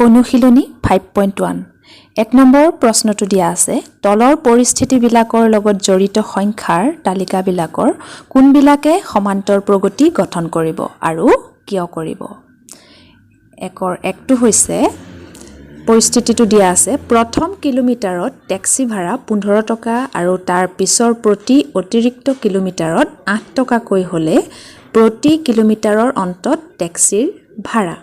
অনুশীলনী 5.1 এক নম্বৰ প্ৰশ্নটো দিয়া আছে তলৰ পৰিস্থিতিবিলাকৰ লগত জড়িত সংখ্যাৰ তালিকাবিলাকৰ কোনবিলাকে সমান্তৰ প্ৰগতি গঠন কৰিব আৰু কিয় কৰিব একৰ একটো হৈছে পৰিস্থিতিটো দিয়া আছে প্ৰথম কিলোমিটাৰত ট্যাক্সি ভাড়া 15 টকা আৰু তাৰ পিছৰ প্ৰতি অতিৰিক্ত কিলোমিটাৰত 8 টকাকৈ হ'লে প্ৰতি কিলোমিটাৰৰ অন্তত ট্যাক্সিৰ ভাড়া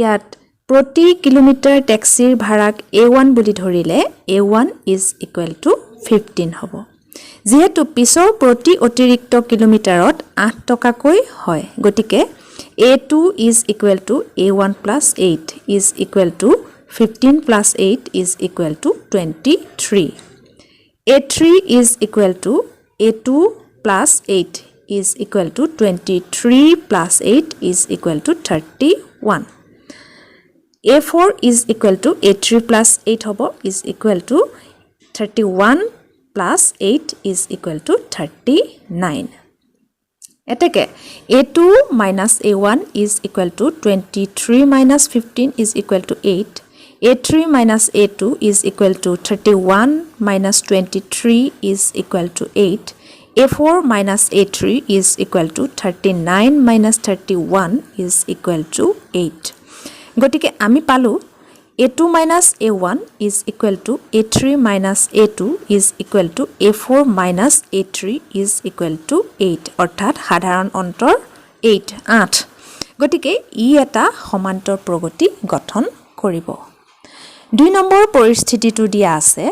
ইয়াত প্ৰতি কিলোমিটাৰ ট্যাক্সিৰ ভাড়াক A1 বুলি ধৰিলে A1 is equal to 15 হ'ব যেহেতু পিছৰ প্ৰতি অতিৰিক্ত কিলোমিটাৰত 8 টকাকৈ হয় গতিকে A2 is equal to A1 plus 8 is equal to 15 plus 8 is equal to 23 A3 is equal to A2 plus 8 is equal to 23 plus 8 is equal to 31 A4 is equal to A3 plus 8 hobo is equal to 31 plus 8 is equal to 39. Eteke A2 minus A1 is equal to 23 minus 15 is equal to 8. A3 minus A2 is equal to 31 minus 23 is equal to 8. A4 minus A3 is equal to 39 minus 31 is equal to 8. গতিকে আমি পালো A2 minus A1 is equal to A3 minus A2 is equal to A4 minus A3 is equal to 8 অৰ্থাৎ সাধাৰণ অন্তৰ 8 গতিকে ই এটা সমান্তৰ প্ৰগতি গঠন কৰিব 2 নম্বৰ পৰিস্থিতিটো দিয়া আছে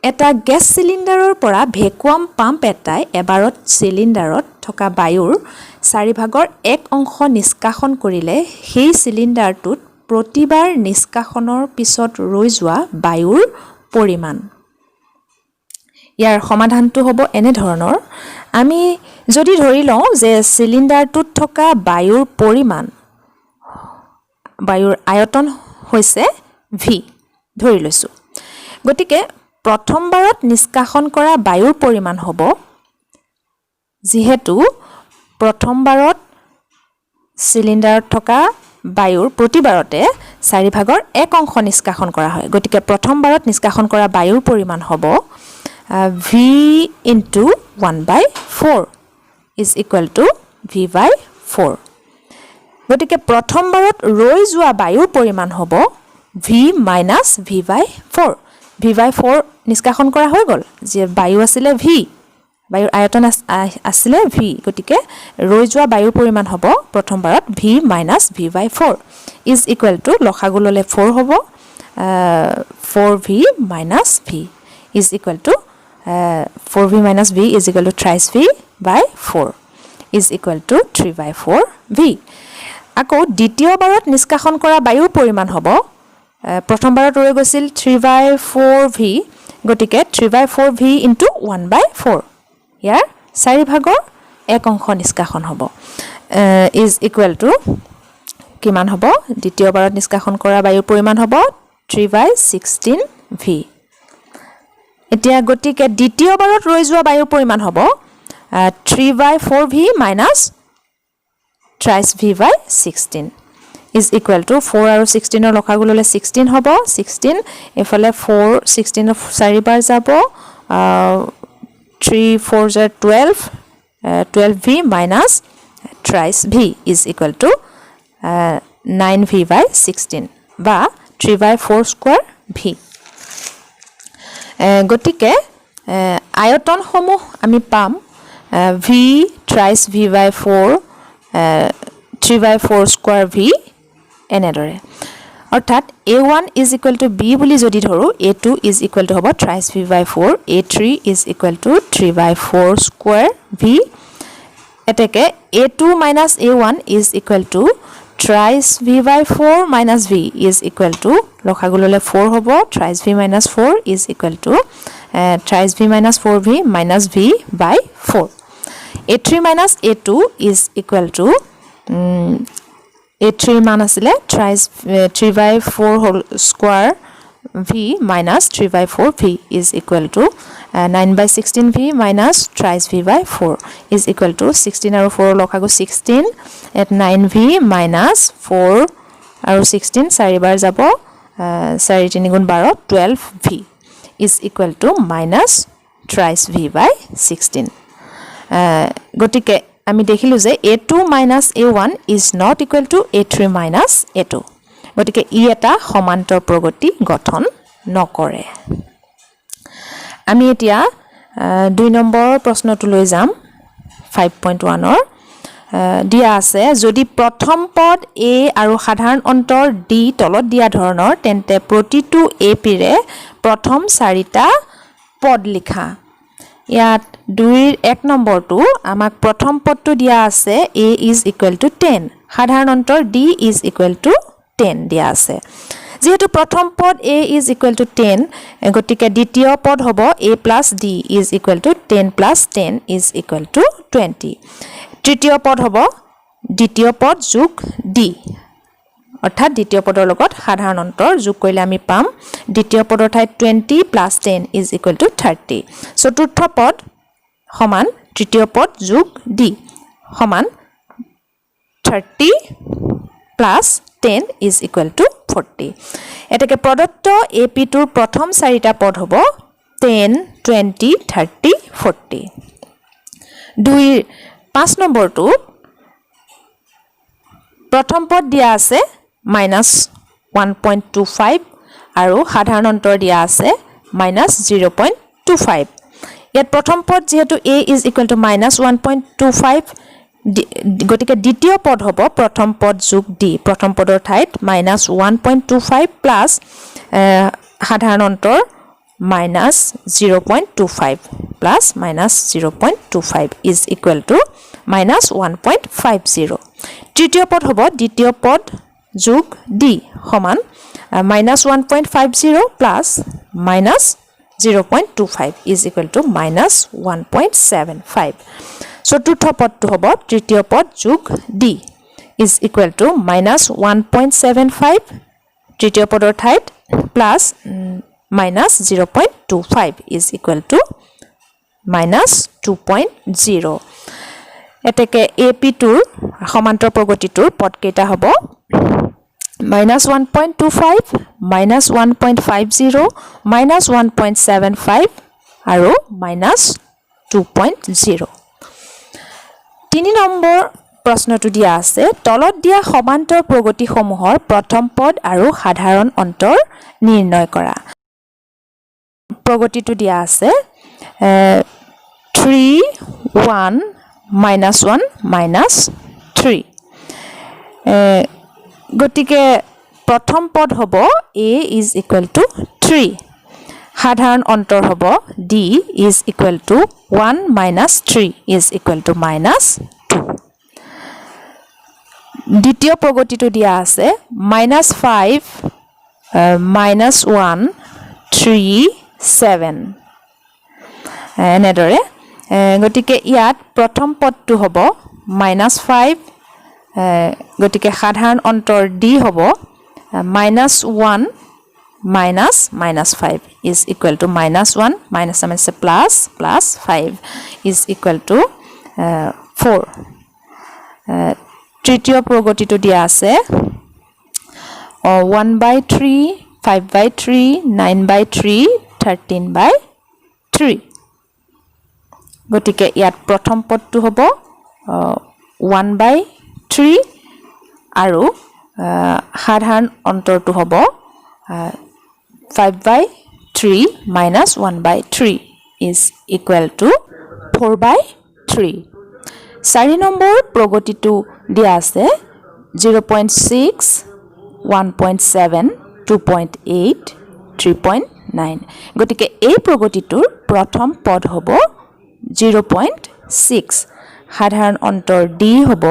এটা গেছ সিলিন্ডাৰৰ পৰা ভেকুৱাম পাম্প এটাই এবাৰত সিলিন্ডাৰত থকা বায়ুৰ 4/1 অংশ নিষ্কাশন কৰিলে সেই সিলিন্ডাৰটোত প্ৰতিবাৰ নিষ্কাশনৰ পিছত ৰৈ যোৱা বায়ুৰ পৰিমাণ ইয়াৰ সমাধানটো হ'ব এনে ধৰণৰ আমি যদি ধৰি লওঁ যে সিলিন্ডাৰটোত থকা বায়ুৰ পৰিমাণ বায়ুৰ আয়তন হৈছে v ধৰি লৈছো গতিকে প্ৰথমবাৰত নিষ্কাশন কৰা বায়ুৰ পৰিমাণ হ'ব যেহেতু প্ৰথমবাৰত সিলিন্ডাৰত থকা বায়ুৰ প্ৰতিবাৰতে 4/1 অংশ নিষ্কাশন কৰা হয় গতিকে প্ৰথমবাৰত নিষ্কাশন কৰা বায়ুৰ পৰিমাণ হ'ব v into 1/4 is equal to v/4 গতিকে প্ৰথমবাৰত ৰৈ যোৱা বায়ুৰ পৰিমাণ হ'ব v minus v/4 v/4 নিষ্কাশন কৰা হৈ গল যে বায়ু আছিল v বায়ুৰ আয়তন আছিল v গতিকে ৰৈ যোৱা বায়ুৰ পৰিমাণ হ'ব প্ৰথমবাৰত v minus v/4 is equal to লসাগু ললে 4 হ'ব 4v minus v is equal to 4v minus v is equal to thrice v by 4 is equal to 3/4v আকৌ দ্বিতীয়বাৰত নিষ্কাশন কৰা বায়ুৰ পৰিমাণ হ'ব প্ৰথমবাৰত ৰৈ গৈছিল 3/4v গতিকে 3/4v into 1/4 ইয়াৰ 4/1 অংশ নিষ্কাশন হ'ব is equal to কিমান হ'ব দ্বিতীয়বাৰত নিষ্কাশন কৰা বায়ুৰ পৰিমাণ হ'ব 3/16v এতিয়া গতিকে দ্বিতীয়বাৰত ৰৈ যোৱা বায়ুৰ পৰিমাণ হ'ব 3/4v minus thrice v/16 is equal to 4 আৰু 16 ৰ লসাগু ললে 16 হ'ব 16 এফালে 4 16 4 বাৰ যাব 3 4 12 12v minus thrice v is equal to 9v/16 বা 3/4 square v গতিকে আয়তন সমূহ আমি পাম v thrice v/4 3/4 square v এনেদৰে অৰ্থাৎ a1 is equal to b বুলি যদি ধৰো a2 is equal to হ'ব thrice v/4 a3 is equal to 3/4 square v এতেকে a2 minus a1 is equal to thrice v/4 minus v is equal to লসাগু ললে 4 হ'ব thrice v minus 4 is equal to thrice v minus 4v minus v by 4 a3 minus a2 is equal to a3 মান আছিল thrice 3/4 whole square v minus 3/4 v is equal to 9/16 v minus thrice v/4 is equal to 16 আৰু 4 লখাগু 16 at 9v minus 4 আৰু 16 4 বাৰ যাব 4 3 গুণ 12 12v is equal to minus thrice v by 16 গতিকে আমি দেখিলো যে a2 minus a1 is not equal to a3 minus a2 গতিকে ই এটা সমান্তৰ প্ৰগতি গঠন নকৰে আমি এতিয়া 2 নম্বৰ প্ৰশ্নটো লৈ যাম 5.1 ৰ দিয়া আছে যদি প্ৰথম পদ a আৰু সাধাৰণ অন্তৰ d তলত দিয়া ধৰণৰ তেন্তে প্ৰতিটো a পিৰে প্ৰথম 4টা পদ লিখা ইয়াত 2 ৰ 1 নম্বৰটো আমাক প্ৰথম পদটো দিয়া আছে a is equal to 10 সাধাৰণ অন্তৰ d is equal to 10 দিয়া আছে যেহেতু প্ৰথম পদ a is equal to 10 গতিকে দ্বিতীয় পদ হ'ব a plus d is equal to 10 plus 10 is equal to 20 তৃতীয় পদ হ'ব দ্বিতীয় পদ যোগ d অৰ্থাৎ দ্বিতীয় পদৰ লগত সাধাৰণ অন্তৰ যোগ কৰিলে আমি পাম দ্বিতীয় পদৰ ঠাইত 20 plus 10 is equal to 30 চতুৰ্থ পদ সমান তৃতীয় পদ যোগ d সমান 30 plus 10 is equal to 40 এটাকে প্ৰদত্ত AP টোৰ প্ৰথম 4টা পদ হ'ব 10 20 30 40 2 5 নম্বৰটো প্ৰথম পদ দিয়া আছে -1.25 আৰু সাধাৰণ অন্তৰ দিয়া আছে -0.25 ইয়াত প্ৰথম পদ যেহেতু a is equal to -1.25 গতিকে দ্বিতীয় পদ হ'ব প্ৰথম পদ যোগ d প্ৰথম পদৰ ঠাইত -1.25 প্লাস সাধাৰণ অন্তৰ -0.25 plus -0.25 is equal to -1.50 তৃতীয় পদ হ'ব দ্বিতীয় পদ যোগ d সমান -1.50 plus -0.25 is equal to -1.75 চতুৰ্থ পদটো হ'ব তৃতীয় পদ যোগ d is equal to -1.75 তৃতীয় পদৰ ঠাইত প্লাস -0.25 is equal to -2.0 এতেকে AP টোৰ সমান্তৰ প্ৰগতিটোৰ পদ কেইটা হ'ব -1.25 -1.50 -1.75 আৰু -2.0 তিনি নম্বৰ প্ৰশ্নটো দিয়া আছে তলত দিয়া সমান্তৰ প্ৰগতিসমূহৰ প্ৰথম পদ আৰু সাধাৰণ অন্তৰ নিৰ্ণয় কৰা প্ৰগতিটো দিয়া আছে 3 1 -1 -3 গতিকে প্ৰথম পদ হ'ব a is equal to 3 সাধাৰণ অন্তৰ হ'ব d is equal to 1 - 3 is equal to -2 দ্বিতীয় প্ৰগতিটো দিয়া আছে -5 -1 3 7 এনেদৰে গতিকে ইয়াত প্ৰথম পদটো হ'ব -5 গতিকে সাধাৰণ অন্তৰ d হ'ব -1 -5 is equal to -1 -1 plus 5 is equal to 4 তৃতীয় প্ৰগতিটো দিয়া আছে 1/3 5/3 9/3 13/3 গতিকে ইয়াত প্ৰথম পদটো হ'ব 1/3 আৰু সাধাৰণ অন্তৰটো হ'ব 5/3 minus 1/3 is equal to 4/3 4 number প্ৰগতিটো দিয়া আছে 0.6 1.7 2.8 3.9 গতিকে এই প্ৰগতিটোৰ প্ৰথম পদ হ'ব 0.6 সাধাৰণ অন্তৰ d হ'ব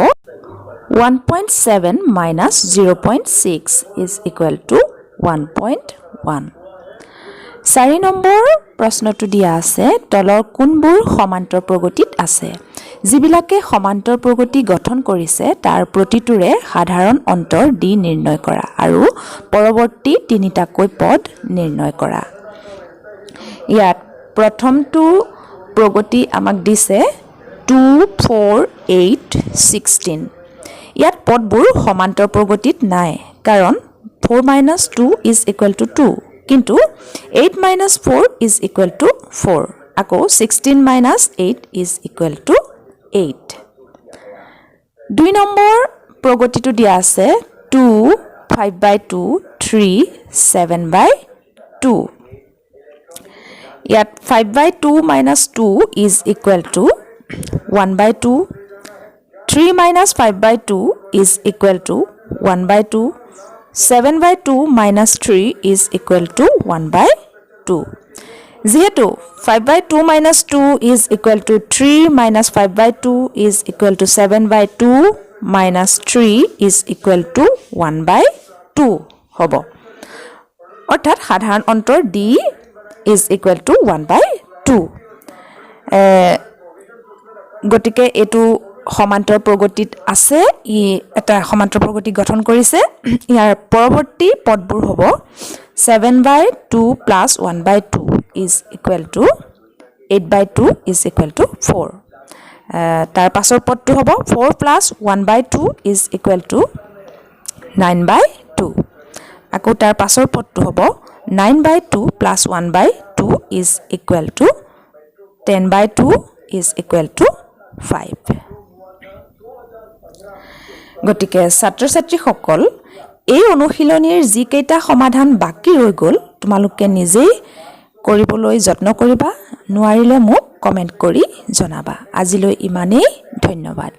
1.7 minus 0.6 is equal to 1.1 4 number প্ৰশ্নটো দিয়া আছে তলৰ কোনবোৰ সমান্তৰ প্ৰগতিত আছে যিবিলাকে সমান্তৰ প্ৰগতি গঠন কৰিছে তাৰ প্ৰতিটোৰে সাধাৰণ অন্তৰ d নিৰ্ণয় কৰা আৰু পৰৱৰ্তী তিনিটাকৈ পদ নিৰ্ণয় কৰা ইয়াত প্ৰথমটো প্ৰগতি আমাক দিছে 2 4 8 16 ইয়াত পদবোৰ সমান্তৰ প্ৰগতিত নাই কাৰণ 4 minus 2 is equal to 2 কিন্তু 8 minus 4 is equal to 4 আকৌ 16 minus 8 is equal to 8 2 number প্ৰগতিটো দিয়া আছে 2 5/2 3 7/2 ইয়াত 5/2 minus 2 is equal to 1/2 3 minus 5/2 is equal to 1/2 7/2 minus 3 is equal to 1/2 যেহেতু 5/2 minus 2 is equal to 3 minus 5/2 is equal to 7/2 minus 3 is equal to 1/2 হ'ব অৰ্থাৎ সাধাৰণ অন্তৰ d is equal to 1/2 গতিকে এটো সমান্তৰ প্ৰগতিত আছে ই এটা সমান্তৰ প্ৰগতি গঠন কৰিছে ইয়াৰ পৰৱৰ্তী পদবোৰ হ'ব 7/2 plus 1/2 is equal to 8/2 is equal to 4 তাৰ পাছৰ পদটো হ'ব 4 plus 1/2 is equal to 9/2 আকৌ তাৰ পাছৰ পদটো হ'ব 9/2 plus 1/2 is equal to 10/2 is equal to 5 গতিকে ছাত্ৰ-ছাত্ৰীসকল এই অনুশীলনীৰ যি কেইটা সমাধান বাকি ৰৈ গ'ল তোমালোকে নিজেই কৰিবলৈ যত্ন কৰিবা নোৱাৰিলে মোক কমেন্ট কৰি জনাবা আজিলৈ ইমানেই ধন্যবাদ